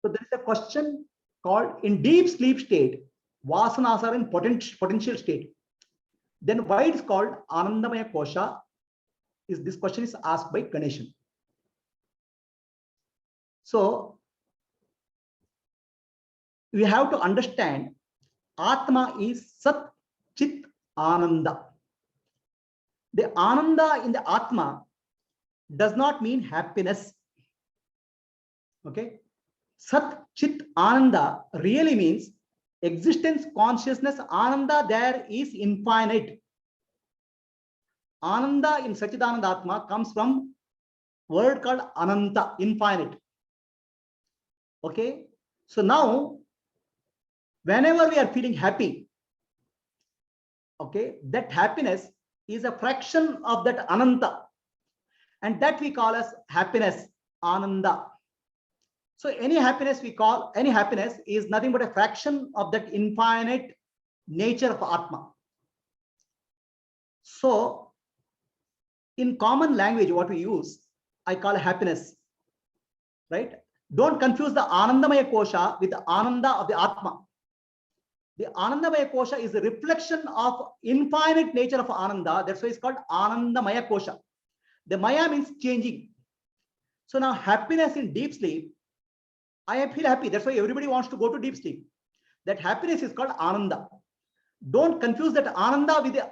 So there is a question called in deep sleep state, vasanas are in potential state. Then why it is called Anandamaya Kosha? Is this question is asked by Ganeshan. So we have to understand Atma is Sat Chit Ananda. The Ananda in the Atma does not mean happiness. Okay. Sat Chit Ananda really means existence, consciousness. Ananda there is infinite. Ananda in Satchidananda Atma comes from word called Ananta, infinite. Okay. So now, whenever we are feeling happy, okay, that happiness is a fraction of that Ananta. And that we call as happiness, Ananda. So any happiness we call, any happiness is nothing but a fraction of that infinite nature of Atma. So in common language, what we use, I call happiness, right? Don't confuse the Anandamaya Kosha with the Ananda of the Atma. The Anandamaya Kosha is a reflection of infinite nature of Ananda. That's why it's called Anandamaya Kosha. The Maya means changing. So now happiness in deep sleep, I feel happy. That's why everybody wants to go to deep sleep. That happiness is called Ananda. Don't confuse that Ananda with the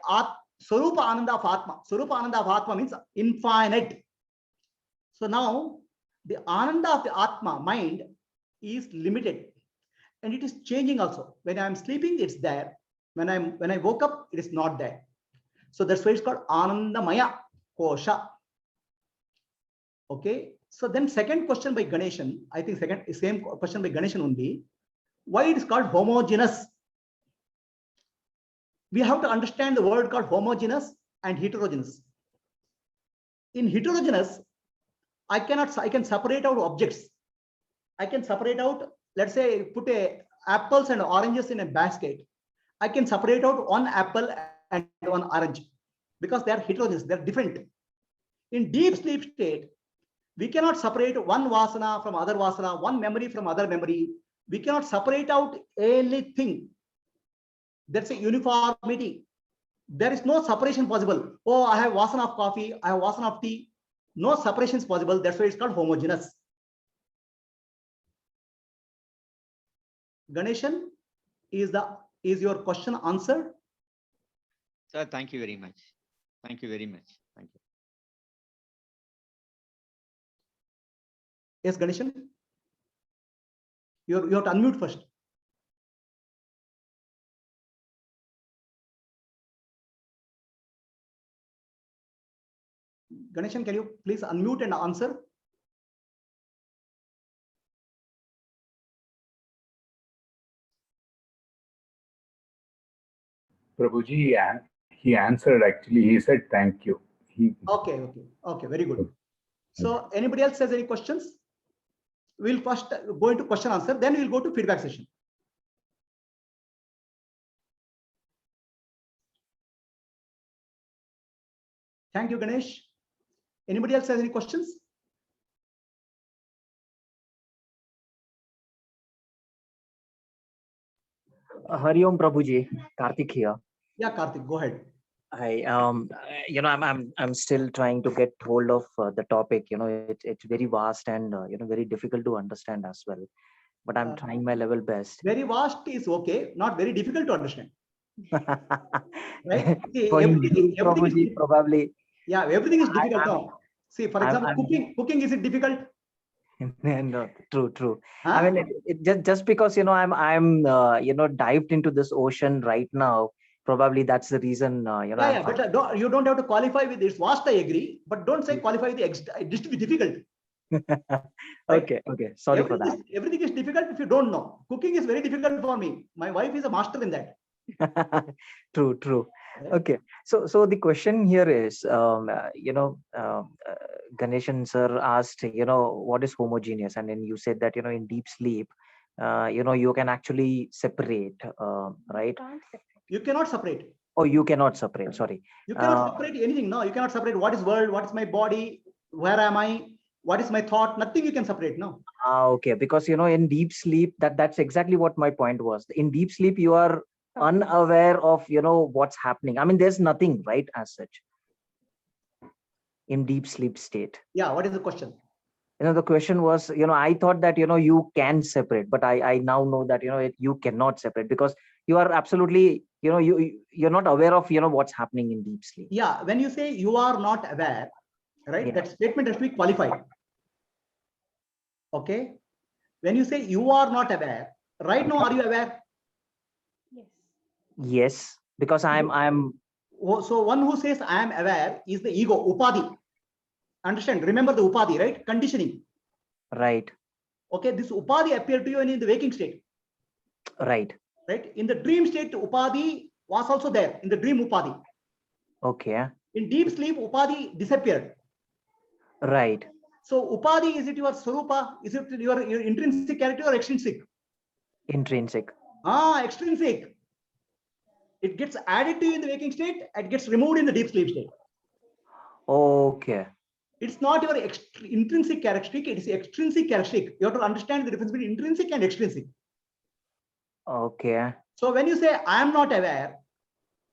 Swarupa Ananda of Atma. Swarupa Ananda of Atma means infinite. So now the Ananda of the Atma, mind, is limited. And it is changing also. When I'm sleeping, it's there. When I woke up, it is not there. So that's why it's called Anandamaya Kosha. Okay. So then second question by Ganeshan, I think same question by Ganeshan only. Why it is called homogeneous? We have to understand the word called homogeneous and heterogeneous. In heterogeneous, I can separate out objects. I can separate out, let's say, put apples and oranges in a basket. I can separate out one apple and one orange because they are heterogeneous, they are different. In deep sleep state, we cannot separate one vasana from other vasana, one memory from other memory. We cannot separate out anything. That's a uniformity. There is no separation possible. Oh, I have vasana of coffee, I have vasana of tea. No separation is possible. That's why it's called homogeneous. Ganeshan, is your question answered? Sir, thank you very much. Thank you very much. Thank you. Yes, Ganeshan. You have to unmute first. Ganeshan, can you please unmute and answer? Prabhuji, he answered actually. He said thank you. Okay, very good. So anybody else has any questions? We'll first go into question answer, then we'll go to feedback session. Thank you, Ganesh. Anybody else has any questions? Hari Om Prabhuji, Karthik here. Yeah, Karthik, go ahead. Hi, I'm still trying to get hold of the topic. It's very vast and very difficult to understand as well. But I'm trying my level best. Very vast is okay, not very difficult to understand. Right? See, everything Prabhuji, probably. Yeah, everything is difficult now. See, for example, cooking is it difficult? No, true. Huh? I mean, just because I'm dived into this ocean right now. Probably that's the reason. But you don't have to qualify with it's vast. I agree, but don't say qualify with difficult. Okay. Sorry for that. Everything is difficult if you don't know. Cooking is very difficult for me. My wife is a master in that. True. Okay. So the question here is, Ganeshan sir asked, what is homogeneous, and then you said that in deep sleep, you can actually separate, right? You cannot separate. Oh, you cannot separate. Sorry. You cannot separate anything. No, you cannot separate what is world, what is my body, where am I, what is my thought. Nothing you can separate. No. Okay, because in deep sleep, that's exactly what my point was. In deep sleep, you are unaware of what's happening. I mean, there's nothing, right, as such, in deep sleep state. Yeah, what is the question? The question was, I thought that you can separate, but I now know that you cannot separate, because you are absolutely you're not aware of what's happening in deep sleep. Yeah, when you say you are not aware, right, Yeah. that statement has to be qualified. Okay, when you say you are not aware, right now, are you aware? Yes, because I'm Oh, so one who says I am aware is the ego, upadhi. Understand? Remember the upadhi, right? Conditioning. right. Okay, this upadhi appeared to you in the waking state, Right. right? In the dream state, upadhi was also there in the dream upadhi. Okay. In deep sleep, upadhi disappeared. Right. So upadhi, is it your swarupa? Is it your intrinsic character or extrinsic? Intrinsic. Extrinsic. It gets added to you in the waking state, it gets removed in the deep sleep state. Okay. It's not your intrinsic characteristic, it is extrinsic characteristic. You have to understand the difference between intrinsic and extrinsic. Okay. So when you say I am not aware,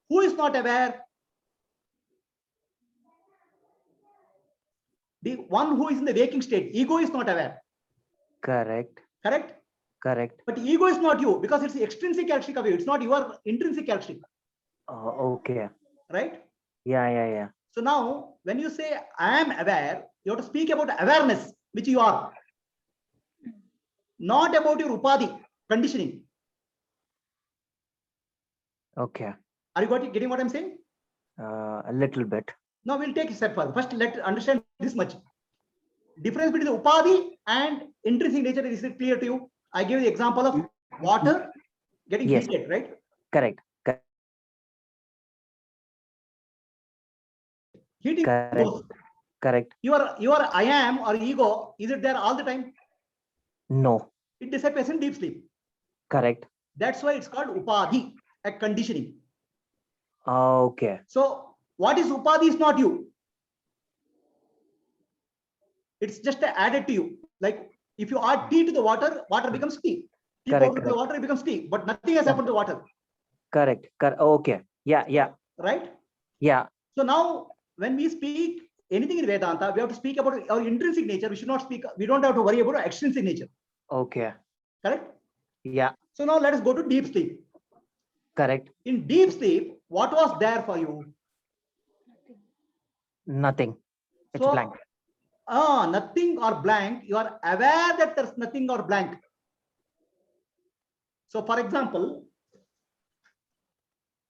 who is not aware? The one who is in the waking state. Ego is not aware. Correct. Correct? Correct. But ego is not you, because it's the extrinsic characteristic of you. It's not your intrinsic characteristic. Okay. Right? Yeah. So now, when you say I am aware, you have to speak about awareness, which you are. Not about your upadhi, conditioning. Okay. Are you getting what I'm saying? A little bit. Now we'll take a step further. First, let's understand this much. Difference between the upadhi and intrinsic nature, is it clear to you? I gave the example of water getting Yes. heated, right? Correct. Heating Correct. goes. Correct. Your I am or ego, is it there all the time? No. It disappears in deep sleep. Correct. That's why it's called upadhi, a conditioning. Okay. So what is upadhi is not you. It's just added to you. Like if you add tea to the water, water becomes tea. Tea Correct, powder to the water, it becomes tea. But nothing has happened to water. Correct. Okay. Yeah. Right? Yeah. So now when we speak anything in Vedanta, we have to speak about our intrinsic nature. We should not speak, we don't have to worry about our extrinsic nature. Okay. Correct? Yeah. So now let us go to deep sleep. Correct. In deep sleep, what was there for you? Nothing. It's So, blank. Nothing or blank. You are aware that there's nothing or blank. So for example,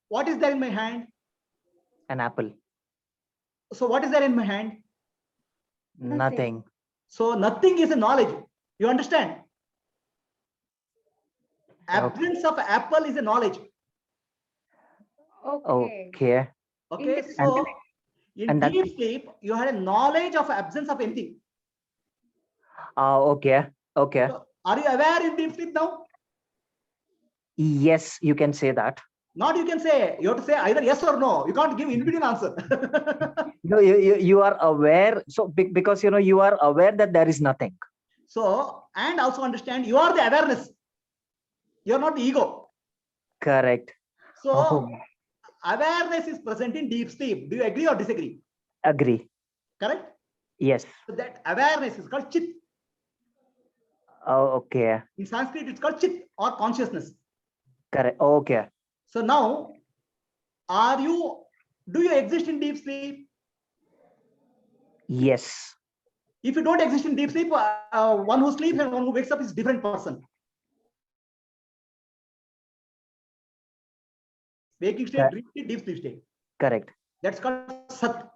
what is there in my hand? An apple. So what is there in my hand? Nothing. So nothing is a knowledge. You understand? Absence of apple is a knowledge. Okay. Okay. So in and that- deep sleep, you had a knowledge of absence of anything. Okay. Okay. So are you aware in deep sleep now? Yes, you can say that. Not you can say, you have to say either yes or no. You can't give in between answer. No, you are aware. So because you are aware that there is nothing. So, and also understand you are the awareness. You are not the ego. Correct. So awareness is present in deep sleep. Do you agree or disagree? Agree. Correct? Yes. So that awareness is called chit. Okay. In Sanskrit, it's called chit or consciousness. Correct. Okay. So now, do you exist in deep sleep? Yes. If you don't exist in deep sleep, one who sleeps and one who wakes up is a different person. Waking state, dream state, deep sleep state. Correct. That's called sat.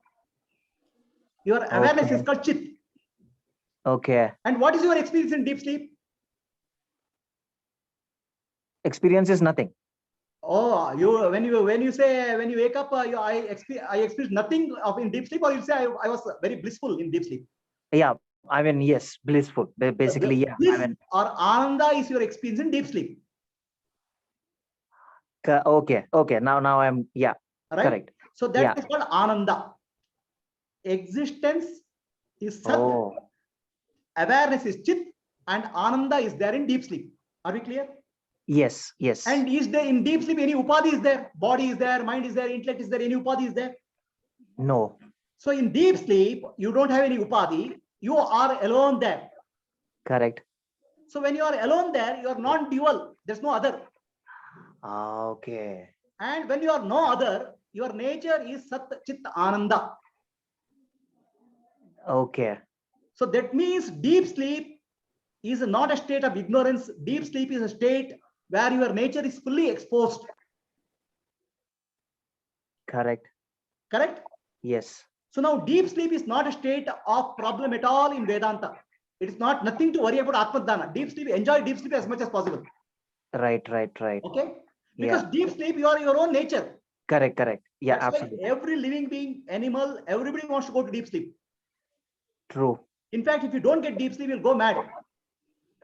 Your awareness is called chit. Okay. And what is your experience in deep sleep? Experience is nothing. Oh, when you wake up, I experience nothing of in deep sleep, or you say I was very blissful in deep sleep. Yeah. I mean, yes, blissful. Basically, yeah. Bliss or ananda is your experience in deep sleep. Okay. Now I'm Right? correct. So that is called ananda. Existence is sat. Oh. Awareness is chit. and Ananda is there in deep sleep. Are we clear? Yes, yes. And is there in deep sleep any upadhi is there? Body is there, mind is there, intellect is there, any upadhi is there? No. So in deep sleep, you don't have any upadhi, you are alone there. Correct. So when you are alone there, you are non-dual, there's no other. Okay. And when you are no other, your nature is Sat Chit Ananda. Okay. So that means deep sleep is not a state of ignorance. Deep sleep is a state where your nature is fully exposed. Correct. Correct? Yes. So now deep sleep is not a state of problem at all in Vedanta. It is not nothing to worry about Atmadana. Deep sleep, enjoy deep sleep as much as possible. Right. Okay? Because Yeah. deep sleep, you are your own nature. Correct. Yeah, That's why absolutely. every living being, animal, everybody wants to go to deep sleep. True. In fact, if you don't get deep sleep, you'll go mad.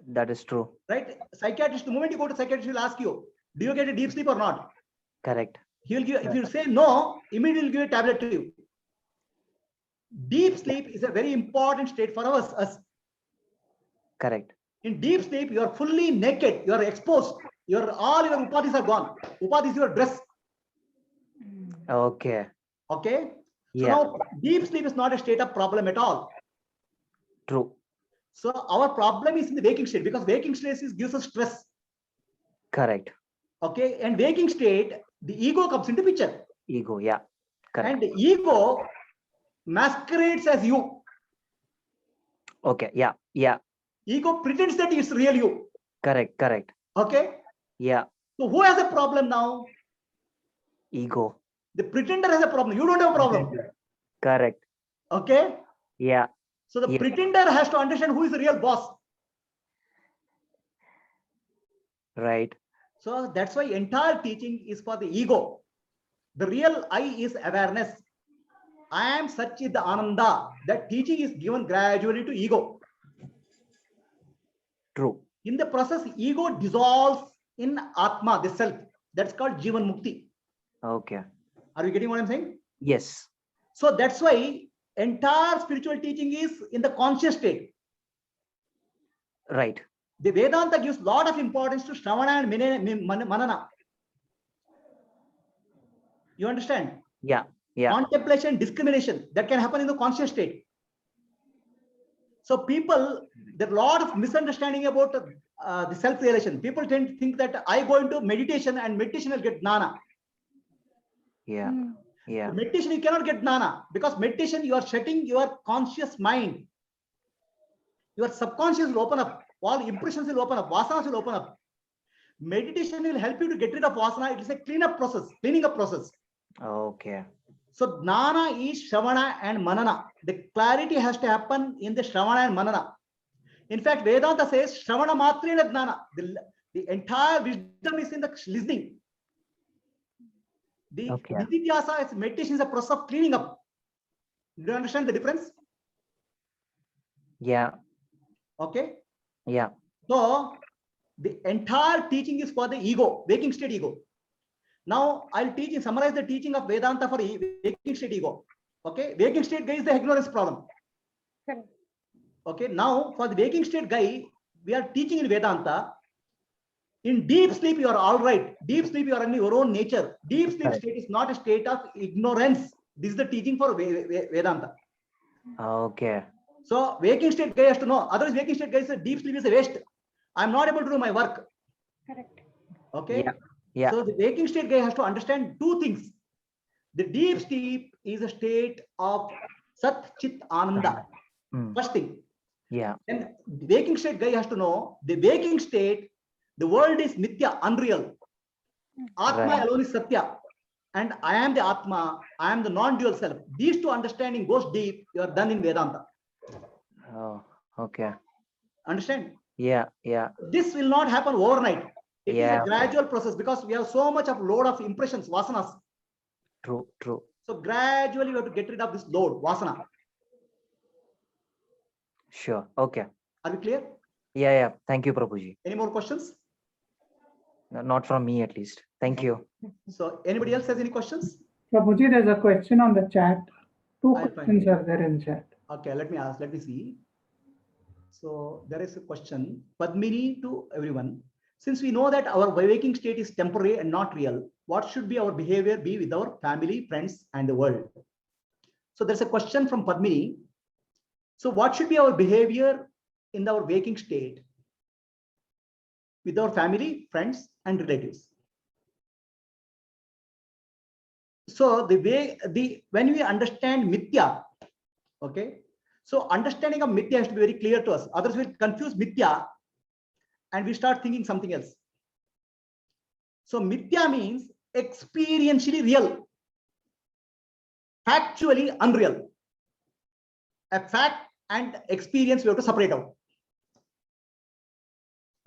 That is true. Right? Psychiatrist, the moment you go to psychiatrist, he'll ask you, do you get a deep sleep or not? Correct. He'll give, if you say no, immediately give a tablet to you. Deep sleep is a very important state for us. Correct. In deep sleep, you are fully naked, you are exposed. All your upadhis are gone. Upadhi is your dress. Okay. Okay. So Yeah. now deep sleep is not a state of problem at all. True. So our problem is in the waking state, because waking state gives us stress. Correct. Okay. And waking state, the ego comes into picture. Ego. Yeah. Correct. And the ego masquerades as you. Okay. Yeah. Ego pretends that it's real you. Correct. Okay. Yeah. So who has a problem now? Ego. The pretender has a problem. You don't have a problem. Correct. Okay. Yeah. So the Yeah. pretender has to understand who is the real boss. Right. So that's why entire teaching is for the ego. The real I is awareness. I am Satchid Ananda. That teaching is given gradually to ego. True. In the process, ego dissolves in Atma, the self. That's called Jivan Mukti. Okay. Are you getting what I'm saying? Yes. So that's why entire spiritual teaching is in the conscious state. Right. The Vedanta gives a lot of importance to Shravana and Manana. You understand? Yeah. Contemplation, discrimination, that can happen in the conscious state. So people, there are a lot of misunderstanding about the self-realization. People tend to think that I go into meditation and meditation will get jnana. Yeah. Yeah. Meditation, you cannot get jnana, because meditation, you are shutting your conscious mind. Your subconscious will open up. All impressions will open up. Vasanas will open up. Meditation will help you to get rid of vasana. It is a cleaning up process. Okay. So jnana is Shravana and Manana. The clarity has to happen in the Shravana and Manana. In fact, Vedanta says Shravana matrena jnana. The entire wisdom is in the listening. The Okay. Nididhyasa is meditation, is a process of cleaning up. Do you understand the difference? Yeah. Okay. Yeah. So the entire teaching is for the ego, waking state ego. Now I'll summarize the teaching of Vedanta for waking state ego. Okay, waking state guy is the ignorance problem. Correct. Okay, now for the waking state guy, we are teaching in Vedanta. In deep sleep, you are all right. Deep sleep, you are in your own nature. Deep sleep Correct. state is not a state of ignorance. This is the teaching for Vedanta. Okay. So waking state guy has to know. Otherwise, waking state guy says deep sleep is a waste. I'm not able to do my work. Correct. Okay. Yeah. So the waking state guy has to understand two things. The deep sleep is a state of Sat Chit Ananda. First thing. Yeah. Then the waking state guy has to know the waking state, the world is Nitya, unreal. Atma Right. alone is Satya. And I am the Atma, I am the non-dual self. These two understanding goes deep, you are done in Vedanta. Oh, okay. Understand? Yeah. This will not happen overnight. It is Yeah. a gradual process, because we have so much of load of impressions, vasanas. True. So gradually you have to get rid of this load, vasana. Sure. Okay. Are we clear? Yeah. Thank you, Prabhuji. Any more questions? No, not from me, at least. Thank you. So anybody else has any questions? Prabhuji, there's a question on the chat. Two I'll find questions are there in chat. Okay, let me see. So there is a question, Padmini, to everyone. Since we know that our waking state is temporary and not real, what should be our behavior be with our family, friends, and the world? So there's a question from Padmini. So what should be our behavior in our waking state with our family, friends, and relatives? So when we understand mithya, okay, so understanding of mithya has to be very clear to us. Others will confuse mithya and we start thinking something else. So mithya means experientially real, factually unreal. A fact and experience we have to separate out.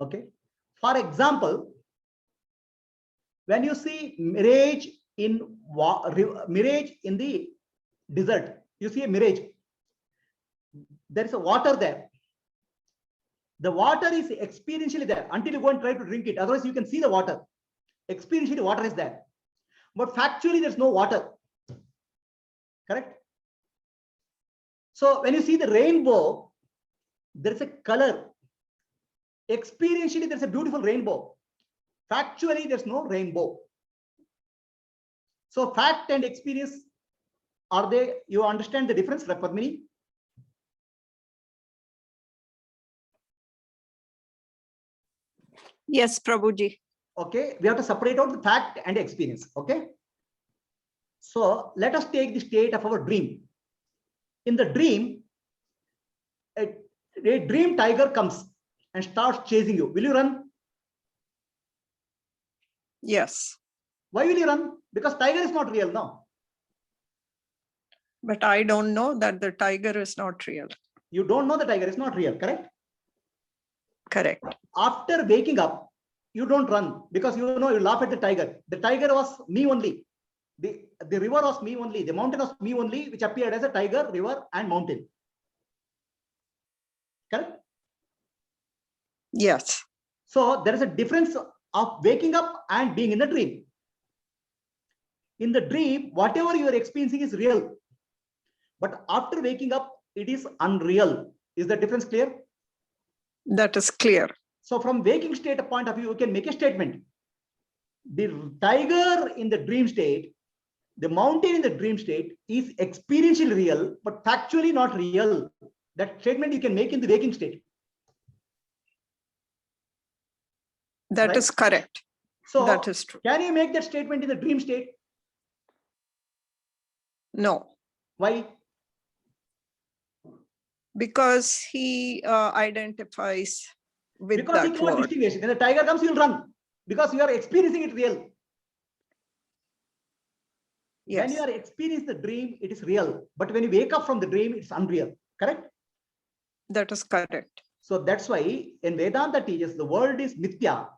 Okay. For example, when you see mirage in the desert, you see a mirage. There is a water there. The water is experientially there until you go and try to drink it. Otherwise, you can see the water. Experientially, water is there. But factually, there's no water. Correct? So when you see the rainbow, there is a color. Experientially, there's a beautiful rainbow. Factually, there's no rainbow. So fact and experience, are they, you understand the difference, Padmini? Yes, Prabhuji. Okay, we have to separate out the fact and experience. Okay. So let us take the state of our dream. In the dream, a dream tiger comes and starts chasing you. Will you run? Yes, Why will you run? Because tiger is not real now. but I don't know that the tiger is not real. You don't know the tiger is not real, correct? Correct. After waking up, you don't run because you know you laugh at the tiger. The tiger was me only. The river was me only. The mountain was me only, which appeared as a tiger, river, and mountain. Correct? Yes, So there is a difference of waking up and being in the dream. In the dream, whatever you are experiencing is real. But after waking up, it is unreal. Is the difference clear? that is clear. So from waking state point of view, you can make a statement. The tiger in the dream state, the mountain in the dream state is experientially real, but factually not real. That statement you can make in the waking state. That Right. is correct. So That is true. can you make that statement in the dream state? No, Why? because he identifies with Because he that cannot word. distinguish. When the tiger comes, you'll run because you are experiencing it real. When you Yes, are experiencing the dream, it is real. But when you wake up from the dream, it's unreal. Correct? that is correct. So that's why in Vedanta teaches the world is mithya.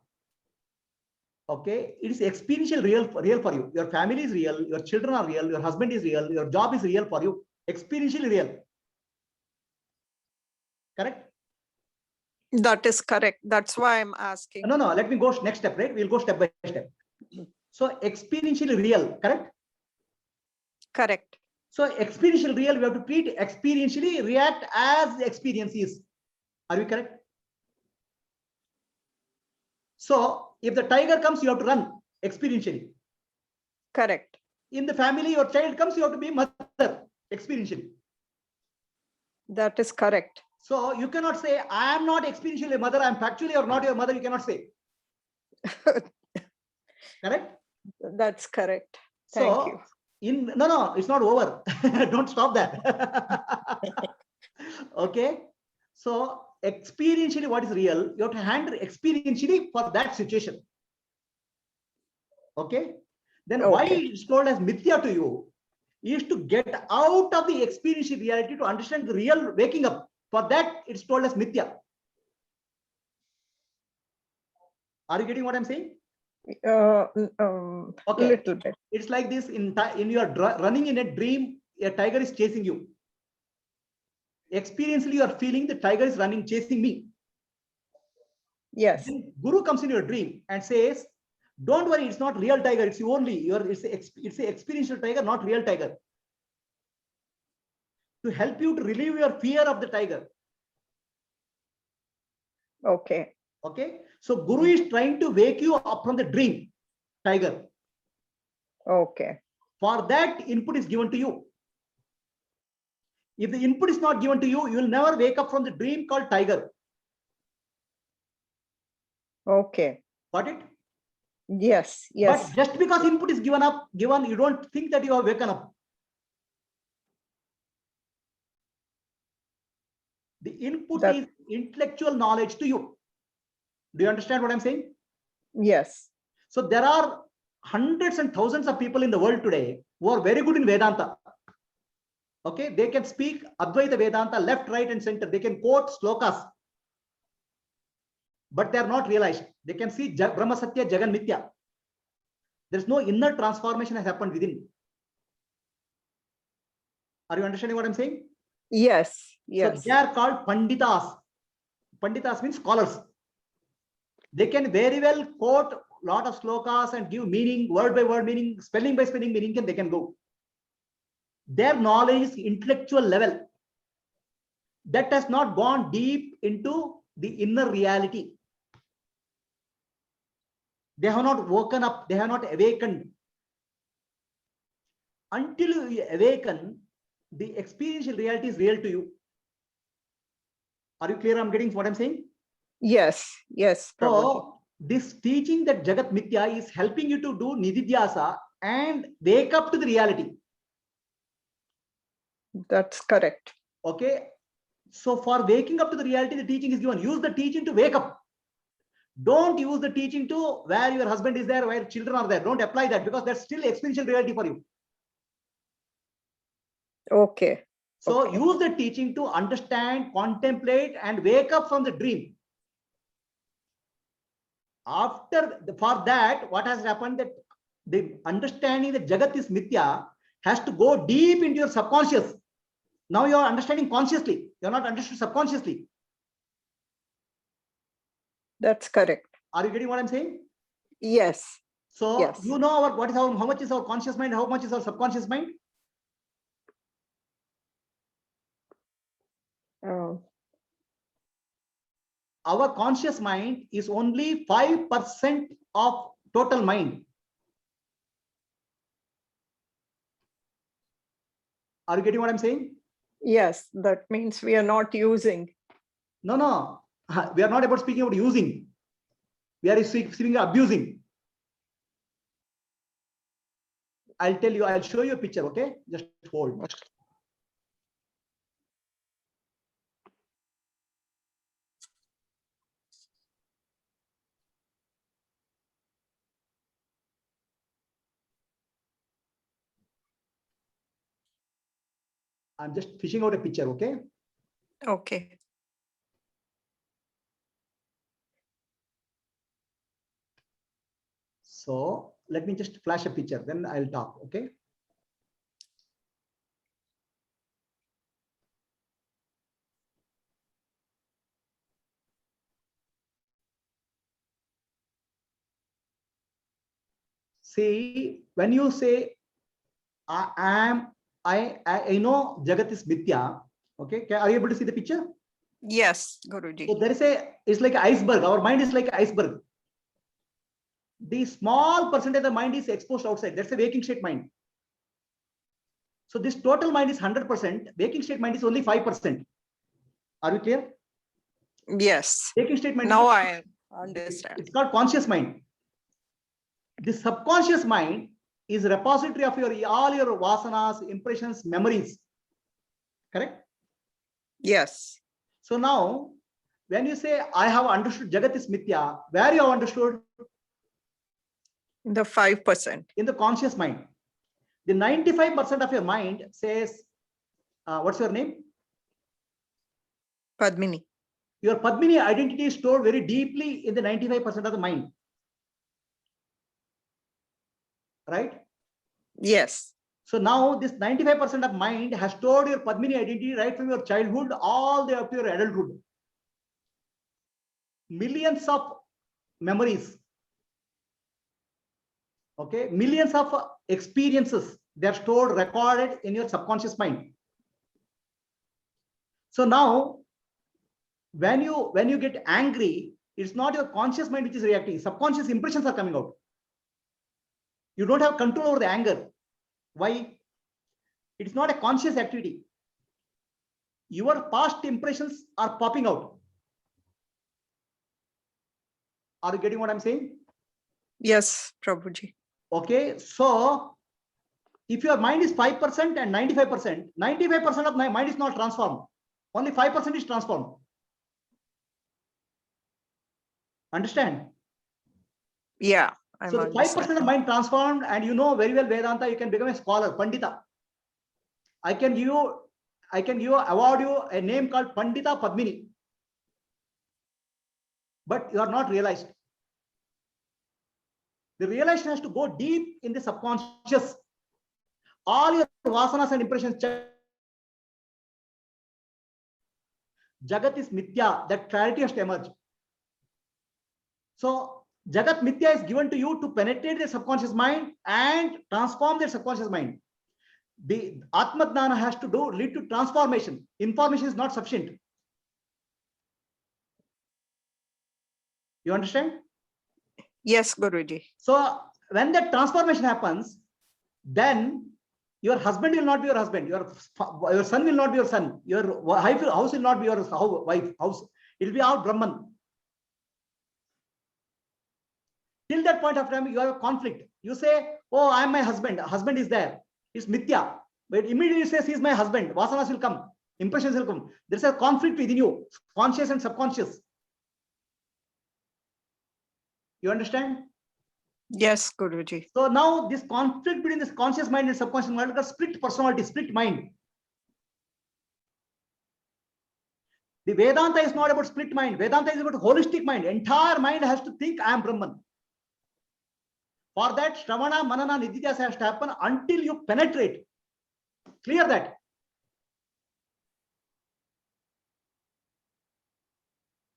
Okay, it is experiential real for you. Your family is real, your children are real, your husband is real, your job is real for you. Experientially real. Correct? That is correct. That's why I'm asking. No, let me go next step, right? We'll go step by step. So experientially real, correct? Correct. So experiential real, we have to treat experientially react as the experience is. Are we correct? So if the tiger comes, you have to run experientially. Correct. In the family, your child comes, you have to be mother experientially. That is correct. So you cannot say, I am not experientially a mother, I am factually or not your mother, you cannot say. Correct? That's correct. Thank So you. no, it's not over. Don't stop that. Okay. So experientially what is real, you have to handle experientially for that situation. Okay. Then why Okay. it's told as mithya to you is to get out of the experiential reality to understand the real waking up. For that, it's told as mithya. Are you getting what I'm saying? Okay. Little bit. It's like this in you are running in a dream, a tiger is chasing you. Experientially, you are feeling the tiger is running, chasing me. Yes. Then Guru comes in your dream and says, don't worry, it's not real tiger, it's only it's a experiential tiger, not real tiger. To help you to relieve your fear of the tiger. Okay. Okay. So Guru is trying to wake you up from the dream, tiger. Okay. For that, input is given to you. If the input is not given to you, you will never wake up from the dream called tiger. Okay. Got it? Yes. Yes. But just because input is given, you don't think that you have woken up. The input That- is intellectual knowledge to you. Do you understand what I'm saying? Yes. So there are hundreds and thousands of people in the world today who are very good in Vedanta. Okay, they can speak Advaita Vedanta left, right, and center. They can quote slokas, but they are not realized. They can see Brahma Satya, Jagan Mithya. There's no inner transformation has happened within. Are you understanding what I'm saying? Yes. Yes. So they are called Panditas. Panditas means scholars. They can very well quote a lot of slokas and give meaning, word by word meaning, spelling by spelling meaning, and they can go. Their knowledge is intellectual level. That has not gone deep into the inner reality. They have not woken up. They have not awakened. Until you awaken, the experiential reality is real to you. Are you clear? I'm getting what I'm saying? Yes. Yes. Prabhuji. So this teaching that Jagat Mithya is helping you to do Nididhyasa and wake up to the reality. That's correct. Okay. So for waking up to the reality, the teaching is given. Use the teaching to wake up. Don't use the teaching to where your husband is there, where children are there. Don't apply that because that's still experiential reality for you. Okay. So Okay. use the teaching to understand, contemplate, and wake up from the dream. For that, what has happened that the understanding that Jagat is Mithya has to go deep into your subconscious. Now you are understanding consciously. You are not understood subconsciously. That's correct. Are you getting what I'm saying? Yes. So Yes. you know how much is our conscious mind, how much is our subconscious mind? Our conscious mind is only 5% of total mind. Are you getting what I'm saying? Yes. That means we are not using. No. We are not about speaking about using. We are speaking abusing. I'll tell you, I'll show you a picture, okay? Just hold. I'm just fishing out a picture, okay? Okay. So let me just flash a picture, then I'll talk, okay? See, when you say, I know Jagat is Mithya, okay? Are you able to see the picture? Yes, Guruji. So there is it's like an iceberg. Our mind is like an iceberg. The small percentage of the mind is exposed outside. That's a waking state mind. So this total mind is 100%. Waking state mind is only 5%. Are you clear? Yes. Waking state mind. Now I understand. It's called conscious mind. The subconscious mind is a repository of all your vasanas, impressions, memories. Correct? Yes. So now, when you say, I have understood Jagat is Mithya, where you have understood? The 5%. In the conscious mind. The 95% of your mind says, what's your name? Padmini. Your Padmini identity is stored very deeply in the 95% of the mind. Right? Yes. So now this 95% of mind has stored your Padmini identity right from your childhood all the way up to your adulthood. Millions of memories. Okay, millions of experiences, they are stored, recorded in your subconscious mind. So now, when you get angry, it's not your conscious mind which is reacting. Subconscious impressions are coming out. You don't have control over the anger. Why? It's not a conscious activity. Your past impressions are popping out. Are you getting what I'm saying? Yes, Prabhuji. Okay, so if your mind is 5% and 95%, 95% of my mind is not transformed. Only 5% is transformed. Understand? Yeah, I'm So the 5% of understanding. mind transformed, and you know very well Vedanta, you can become a scholar, Pandita. I can award you a name called Pandita Padmini. But you are not realized. The realization has to go deep in the subconscious. All your vasanas and impressions. Jagat is mithya. That clarity has to emerge. So Jagat mithya is given to you to penetrate the subconscious mind and transform the subconscious mind. The Atma Dhyana has to lead to transformation. Information is not sufficient. You understand? Yes, Guruji. So when that transformation happens, then your husband will not be your husband. Your son will not be your son. Your house will not be your wife house. It will be all Brahman. Till that point of time, you have a conflict. You say, oh, I am my husband. Husband is there. It's mithya. But immediately says he is my husband. Vasanas will come. Impressions will come. There's a conflict within you, conscious and subconscious. You understand? Yes, Guruji. So now this conflict between this conscious mind and subconscious mind is split personality, split mind. The Vedanta is not about split mind. Vedanta is about holistic mind. Entire mind has to think I am Brahman. For that, Shravana, Manana, Nididhyasa has to happen until you penetrate. Clear that.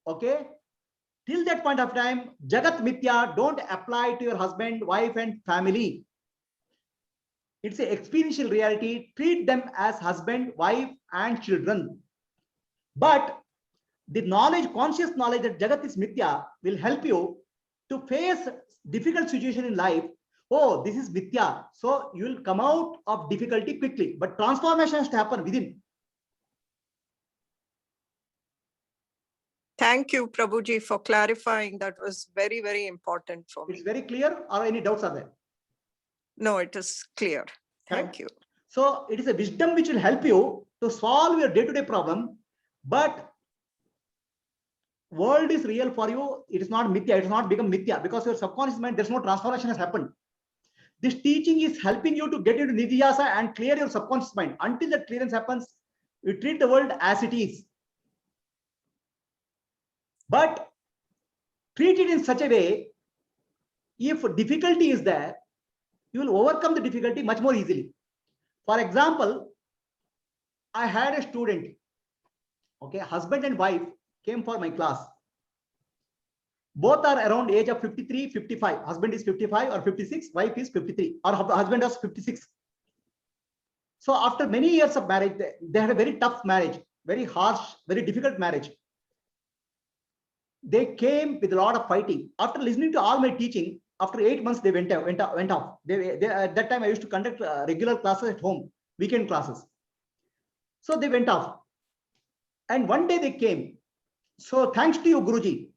Okay. Till that point of time, Jagat Mithya don't apply to your husband, wife, and family. It's an experiential reality. Treat them as husband, wife, and children. But the knowledge, conscious knowledge that Jagat is Mithya will help you to face difficult situation in life. Oh, this is Mithya. So you will come out of difficulty quickly. But transformation has to happen within. Thank you, Prabhuji, for clarifying. That was very, very important for me. It's very clear, or any doubts are there? No, it is clear. Thank Correct? you. So it is a wisdom which will help you to solve your day-to-day problem. But world is real for you. It is not Mithya. It has not become Mithya because your subconscious mind, there's no transformation has happened. This teaching is helping you to get into Nididhyasa and clear your subconscious mind. Until that clearance happens, you treat the world as it is. But treat it in such a way, if difficulty is there, you will overcome the difficulty much more easily. For example, I had a student, okay, husband and wife came for my class. Both are around age of 53, 55. Husband is 55 or 56, wife is 53, or husband was 56. So after many years of marriage, they had a very tough marriage, very harsh, very difficult marriage. They came with a lot of fighting. After listening to all my teaching, after 8 months, they went off. At that time, I used to conduct regular classes at home, weekend classes. So they went off. And one day they came. So thanks to you, Guruji.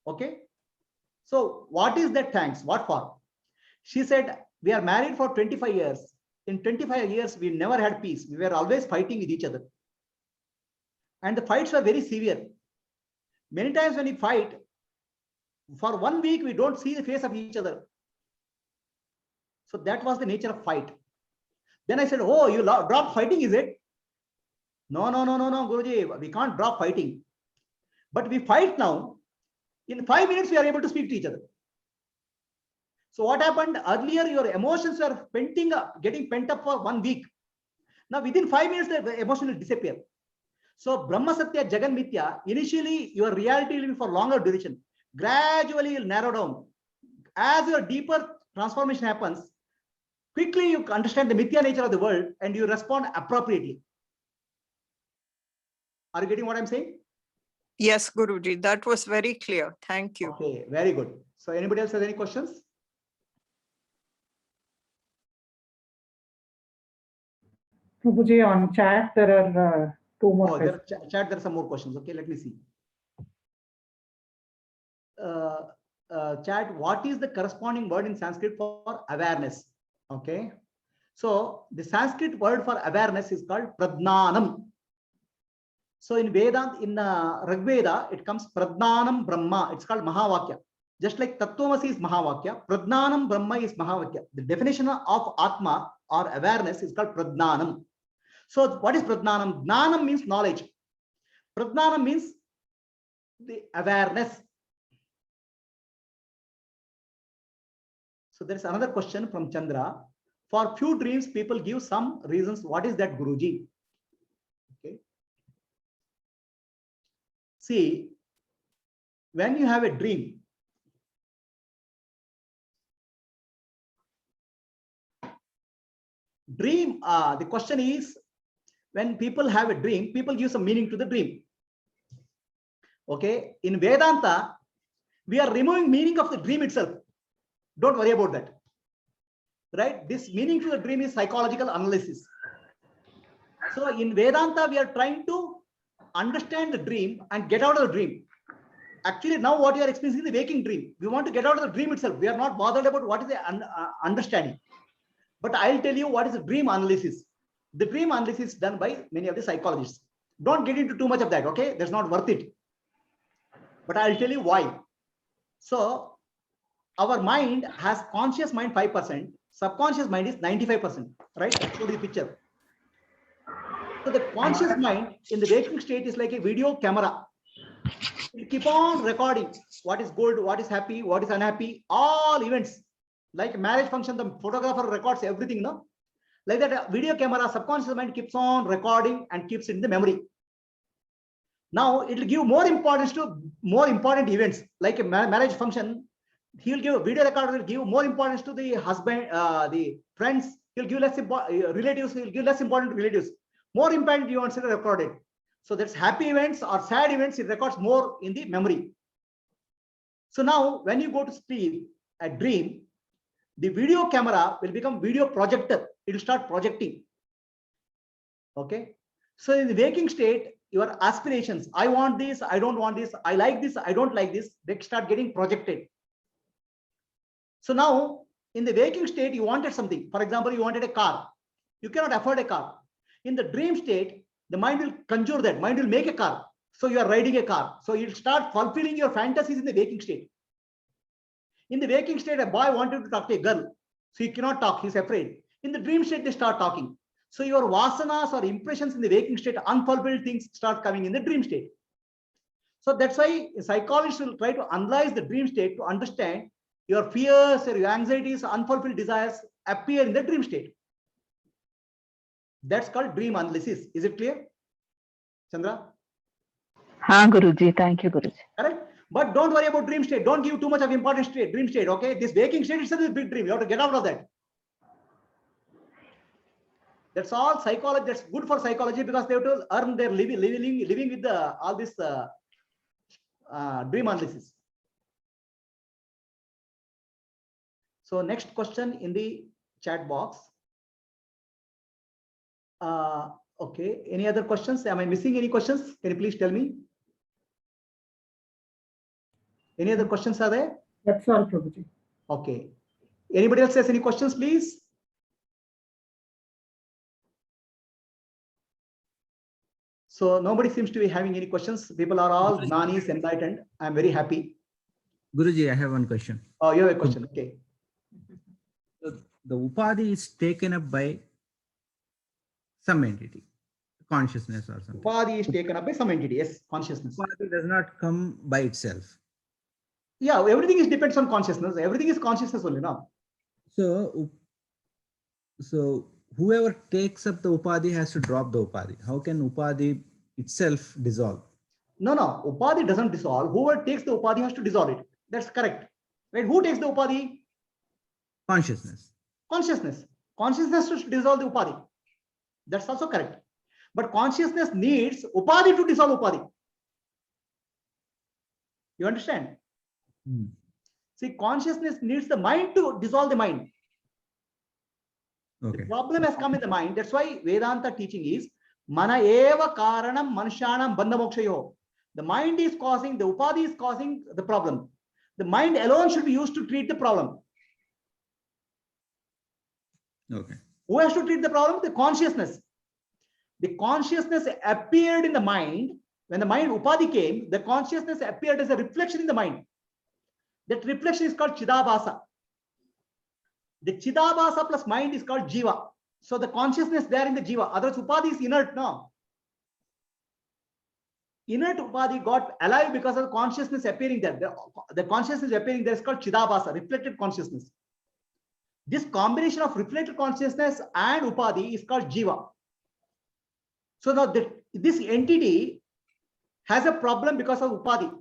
Okay. So what is that thanks? What for? She said, we are married for 25 years. In 25 years, we never had peace. We were always fighting with each other. And the fights were very severe. Many times when we fight, for 1 week, we don't see the face of each other. So that was the nature of fight. Then I said, oh, you dropped fighting, is it? No, Guruji, we can't drop fighting. But we fight now. In 5 minutes, we are able to speak to each other. So what happened? Earlier, your emotions were getting pent up for 1 week. Now, within 5 minutes, the emotion will disappear. So Brahma Satya, Jagan Mithya, initially your reality will be for longer duration. Gradually you'll narrow down. As your deeper transformation happens, quickly you understand the Mithya nature of the world and you respond appropriately. Are you getting what I'm saying? Yes, Guruji, that was very clear. Thank you. Okay, very good. So anybody else has any questions? Prabhuji, on chat, there are two more Oh, questions. there are some more questions. Okay, let me see. Chat, what is the corresponding word in Sanskrit for awareness? Okay. So the Sanskrit word for awareness is called pradnanam. So in Vedanta, in Rig Veda, it comes pradnanam Brahma. It's called Mahavakya. Just like Tattvamasi is Mahavakya, pradnanam Brahma is Mahavakya. The definition of Atma or awareness is called pradnanam. So what is pradnanam? Jnanam means knowledge. Pradnanam means the awareness. So there is another question from Chandra. For few dreams, people give some reasons. What is that, Guruji? Okay. See, when you have a dream, the question is, when people have a dream, people give some meaning to the dream. Okay. In Vedanta, we are removing meaning of the dream itself. Don't worry about that. Right? This meaning to the dream is psychological analysis. So in Vedanta, we are trying to understand the dream and get out of the dream. Actually, now what you are experiencing is the waking dream. We want to get out of the dream itself. We are not bothered about what is the understanding. But I'll tell you what is the dream analysis. The dream analysis is done by many of the psychologists. Don't get into too much of that, okay? That's not worth it. But I'll tell you why. So our mind has conscious mind 5%, subconscious mind is 95%, right? Show the picture. So the conscious mind in the waking state is like a video camera. It keep on recording what is good, what is happy, what is unhappy, all events. Like a marriage function, the photographer records everything, no? Like that, a video camera, subconscious mind keeps on recording and keeps it in the memory. Now it will give more importance to more important events, like a marriage function. He will give a video recorder, will give more importance to the husband, the friends. He'll give less relatives. He'll give less important relatives. More important events are recorded. So that's happy events or sad events. It records more in the memory. So now, when you go to sleep, a dream, the video camera will become video projector. It will start projecting. Okay. So in the waking state, your aspirations, I want this, I don't want this, I like this, I don't like this, they start getting projected. So now in the waking state, you wanted something. For example, you wanted a car. You cannot afford a car. In the dream state, the mind will conjure that, mind will make a car. So you are riding a car. So you'll start fulfilling your fantasies in the waking state. In the waking state, a boy wanted to talk to a girl. So he cannot talk, he's afraid. In the dream state, they start talking. So your vasanas or impressions in the waking state, unfulfilled things start coming in the dream state. So that's why psychologists will try to analyze the dream state to understand your fears or your anxieties, unfulfilled desires appear in the dream state. That's called dream analysis. Is it clear, Chandra? Ha, Guruji. Thank you, Guruji. Correct. But don't worry about dream state. Don't give too much of importance to dream state. Okay, this waking state itself is a big dream. You have to get out of that. That's all psychology. That's good for psychology because they have to earn their living with all this dream analysis. So next question in the chat box. Okay, any other questions? Am I missing any questions? Can you please tell me? Any other questions are there? That's all, Prabhuji. Okay. Anybody else has any questions, please? So nobody seems to be having any questions. People are all jnanis, enlightened. I'm very happy. Guruji, I have one question. Oh, you have a question. Okay. The upadhi is taken up by some entity, consciousness or something. Upadhi is taken up by some entity. Yes, consciousness. Upadhi does not come by itself. Yeah, everything is depends on consciousness. Everything is consciousness only now. So whoever takes up the upadhi has to drop the upadhi. How can upadhi itself dissolve? No. Upadhi doesn't dissolve. Whoever takes the upadhi has to dissolve it. That's correct. Right? Who takes the upadhi? Consciousness. Consciousness. Consciousness should dissolve the upadhi. That's also correct. But consciousness needs upadhi to dissolve upadhi. You understand? Hmm. See, consciousness needs the mind to dissolve the mind. Okay. The problem has come in the mind. That's why Vedanta teaching is mana eva karanam manushanam bandhamokshayo. The mind is causing, the upadhi is causing the problem. The mind alone should be used to treat the problem. Okay. Who has to treat the problem? The consciousness. The consciousness appeared in the mind. When the mind upadhi came, the consciousness appeared as a reflection in the mind. That reflection is called Chidabhasa. The Chidabhasa plus mind is called Jiva. So the consciousness there in the Jiva. Otherwise, upadhi is inert now. Inert upadhi got alive because of the consciousness appearing there. The consciousness appearing there is called Chidabhasa, reflected consciousness. This combination of reflected consciousness and upadhi is called Jiva. So now this entity has a problem because of upadhi.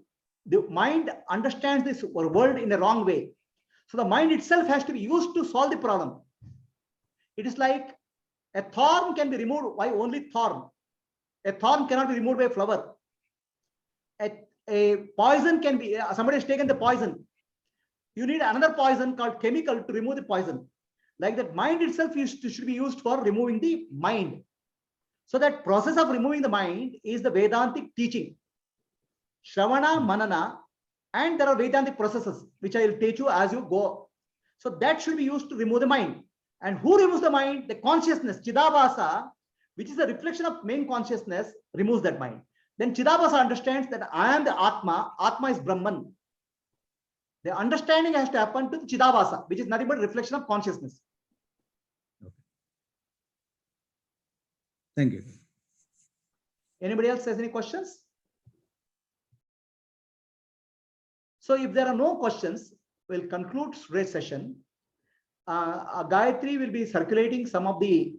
The mind understands this world in a wrong way. So the mind itself has to be used to solve the problem. It is like a thorn can be removed by only thorn. A thorn cannot be removed by a flower. A poison can be, somebody has taken the poison. You need another poison called chemical to remove the poison. Like that, mind itself should be used for removing the mind. So that process of removing the mind is the Vedantic teaching. Shravana, Manana, and there are Vedantic processes, which I will teach you as you go. So that should be used to remove the mind. And who removes the mind? The consciousness, Chidabhasa, which is a reflection of main consciousness, removes that mind. Then Chidabhasa understands that I am the Atma, Atma is Brahman. The understanding has to happen to the Chidabhasa, which is nothing but a reflection of consciousness. Okay. Thank you. Anybody else has any questions? So if there are no questions, we'll conclude today's session. Gayatri will be circulating some of the